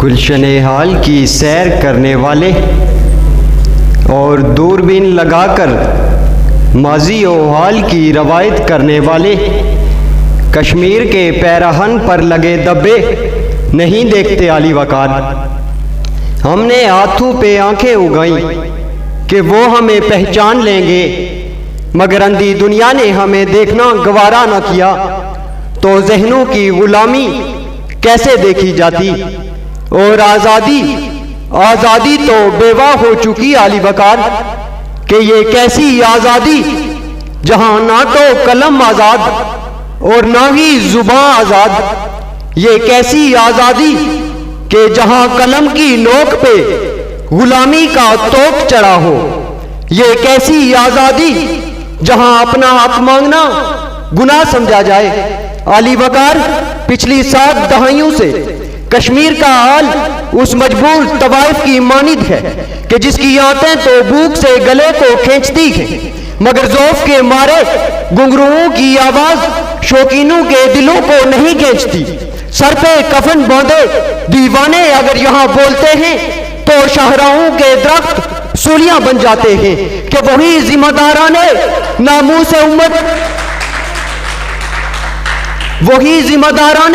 گلشن حال کی سیر کرنے والے اور دوربین لگا کر ماضی و حال کی روایت کرنے والے کشمیر کے پیراہن پر لگے دبے نہیں دیکھتے عالی وقار۔ ہم نے ہاتھوں پہ آنکھیں اگائیں کہ وہ ہمیں پہچان لیں گے، مگر اندھی دنیا نے ہمیں دیکھنا گوارا نہ کیا، تو ذہنوں کی غلامی کیسے دیکھی جاتی؟ اور آزادی تو بیوہ ہو چکی عالی وقار، کہ یہ کیسی آزادی جہاں نہ تو قلم آزاد اور نہ ہی زباں آزاد، یہ کیسی آزادی کہ جہاں قلم کی نوک پہ غلامی کا توق چڑھا ہو، یہ کیسی آزادی جہاں اپنا حق مانگنا گناہ سمجھا جائے۔ عالی وقار، پچھلی 7 دہائیوں سے کشمیر کا حال اس مجبور طوائف کی مانند ہے کہ جس کی آنتیں تو بھوک سے گلے کو کھینچتی ہیں، مگر ذوف کے مارے گھنگروؤں کی آواز شوقینوں کے دلوں کو نہیں کھینچتی۔ سر پہ کفن باندھے دیوانے اگر یہاں بولتے ہیں تو شاہراہوں کے درخت سولیاں بن جاتے ہیں، کہ وہی ذمہ داران ناموس امت، وہی ذمہ داران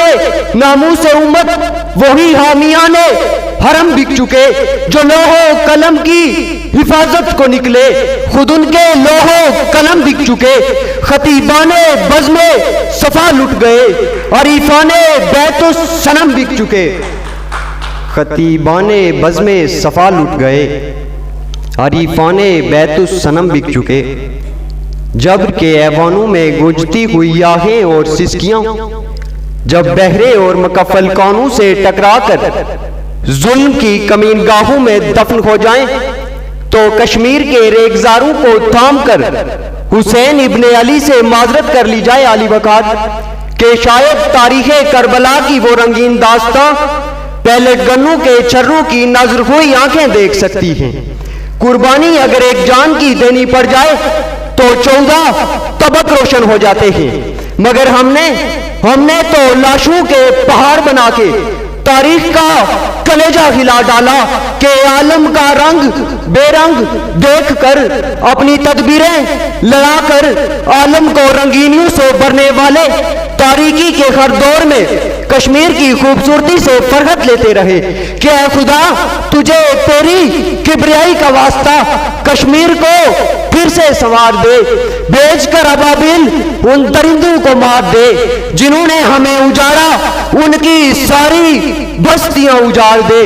ناموس امت، وہی حامیان حرم بک چکے جو لوح و قلم کی حفاظت کو نکلے، خود ان کے لوح و قلم بک چکے۔ خطیبان بزم صفا لٹ گئے، عریفان بیت الصنم بک چکے۔ خطیبان بزم صفا لٹ گئے، عریفان بیت الصنم بک چکے۔ جبر کے ایوانوں میں گونجتی ہوئی آہیں اور سسکیاں جب بہرے اور مکفل کانوں سے ٹکرا کر ظلم کی کمین گاہوں میں دفن ہو جائیں، تو کشمیر کے ریگزاروں کو تھام کر حسین ابن علی سے معذرت کر لی جائے عالی وقار، کہ شاید تاریخ کربلا کی وہ رنگین داستاں پیلٹ گنوں کے چھروں کی نظر ہوئی آنکھیں دیکھ سکتی ہیں۔ قربانی اگر ایک جان کی دینی پڑ جائے تو 14 طبق روشن ہو جاتے ہیں، مگر ہم نے تو لاشوں کے پہاڑ بنا کے تاریخ کا کلیجہ ہلا ڈالا، کہ عالم کا رنگ بے رنگ دیکھ کر اپنی تدبیریں لڑا کر عالم کو رنگینیوں سے بھرنے والے تاریکی کے ہر دور میں کشمیر کی خوبصورتی سے فرحت لیتے رہے، کہ اے خدا تجھے تیری کبریائی کا واسطہ کشمیر کو پھر سے سنوار دے، بھیج کر ابابیل ان درندوں کو مار دے جنہوں نے ہمیں اجاڑا، ان کی ساری بستیاں اجاڑ دے،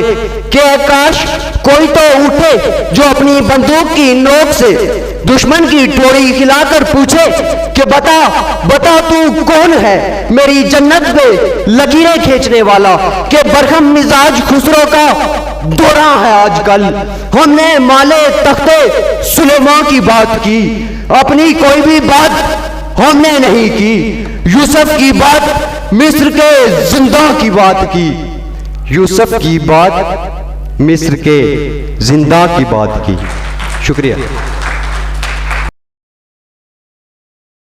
کہ اے کاش کوئی تو اٹھے جو اپنی بندوق کی نوک سے دشمن کی ٹوڑی کھلا کر پوچھے کہ بتا تو کون ہے میری جنت پہ لکیریں کھینچنے والا، کہ برہم مزاج خسرو کا دورہ ہے آج کل۔ ہم نے مالے تختے سلیمان کی بات کی، اپنی کوئی بھی بات ہم نے نہیں کی، یوسف کی بات مصر کے زندہ کی بات کی، یوسف کی بات مصر کے زندہ کی بات کی۔ شکریہ۔